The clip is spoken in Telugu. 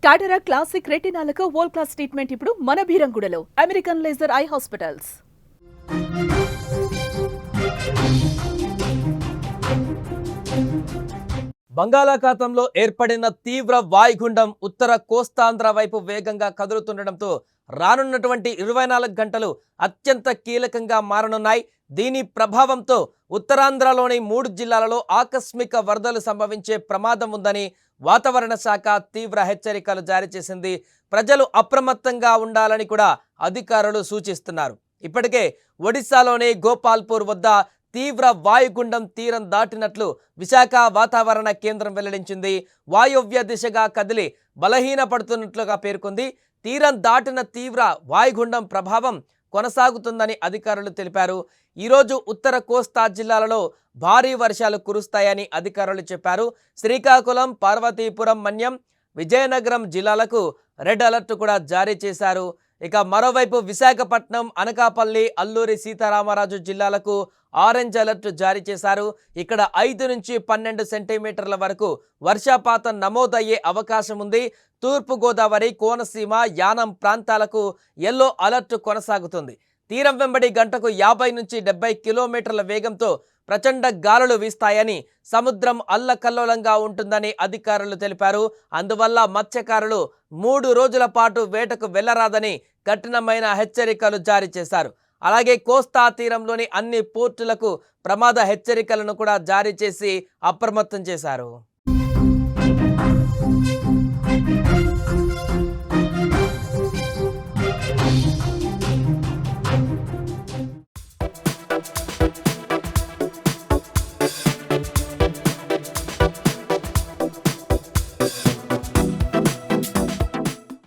టాటరా క్లాసిక్ రెటినాలకు వరల్డ్ క్లాస్ ట్రీట్మెంట్ ఇప్పుడు మన భీరంగూడలో అమెరికన్ లేజర్ ఐ హాస్పిటల్స్. బంగాళాఖాతంలో ఏర్పడిన తీవ్ర వాయుగుండం ఉత్తర కోస్తాంధ్ర వైపు వేగంగా కదులుతుండటంతో రానున్నటువంటి 24 గంటలు అత్యంత కీలకంగా మారనున్నాయి. దీని ప్రభావంతో ఉత్తరాంధ్రలోని 3 జిల్లాలలో ఆకస్మిక వరదలు సంభవించే ప్రమాదం ఉందని వాతావరణ శాఖ తీవ్ర హెచ్చరికలు జారీ చేసింది. ప్రజలు అప్రమత్తంగా ఉండాలని కూడా అధికారులు సూచిస్తున్నారు. ఇప్పటికే ఒడిశాలోని గోపాల్పూర్ వద్ద తీవ్ర వాయుగుండం తీరం దాటినట్లు విశాఖ వాతావరణ కేంద్రం వెల్లడించింది. వాయువ్య దిశగా కదిలి బలహీనపడుతున్నట్లుగా పేర్కొంది. తీరం దాటిన తీవ్ర వాయుగుండం ప్రభావం కొనసాగుతుందని అధికారులు తెలిపారు. ఈరోజు ఉత్తర కోస్తా జిల్లాలలో భారీ వర్షాలు కురుస్తాయని అధికారులు చెప్పారు. శ్రీకాకుళం, పార్వతీపురం, మన్యం, విజయనగరం జిల్లాలకు రెడ్ అలర్ట్ కూడా జారీ చేశారు. ఇక మరోవైపు విశాఖపట్నం, అనకాపల్లి, అల్లూరి సీతారామరాజు జిల్లాలకు ఆరెంజ్ అలర్ట్ జారీ చేశారు. ఇక్కడ 5 నుంచి 12 సెంటీమీటర్ల వరకు వర్షపాతం నమోదయ్యే అవకాశం ఉంది. తూర్పుగోదావరి, కోనసీమ, యానం ప్రాంతాలకు ఎల్లో అలర్ట్ కొనసాగుతుంది. తీరం వెంబడి గంటకు 50 నుంచి 70 కిలోమీటర్ల వేగంతో ప్రచండ గాలులు వీస్తాయని, సముద్రం అల్లకల్లోలంగా ఉంటుందని అధికారులు తెలిపారు. అందువల్ల మత్స్యకారులు 3 రోజుల పాటు వేటకు వెళ్లరాదని కఠినమైన హెచ్చరికలు జారీ చేశారు. అలాగే కోస్తా తీరంలోని అన్ని పోర్టులకు ప్రమాద హెచ్చరికలను కూడా జారీ చేసి అప్రమత్తం చేశారు.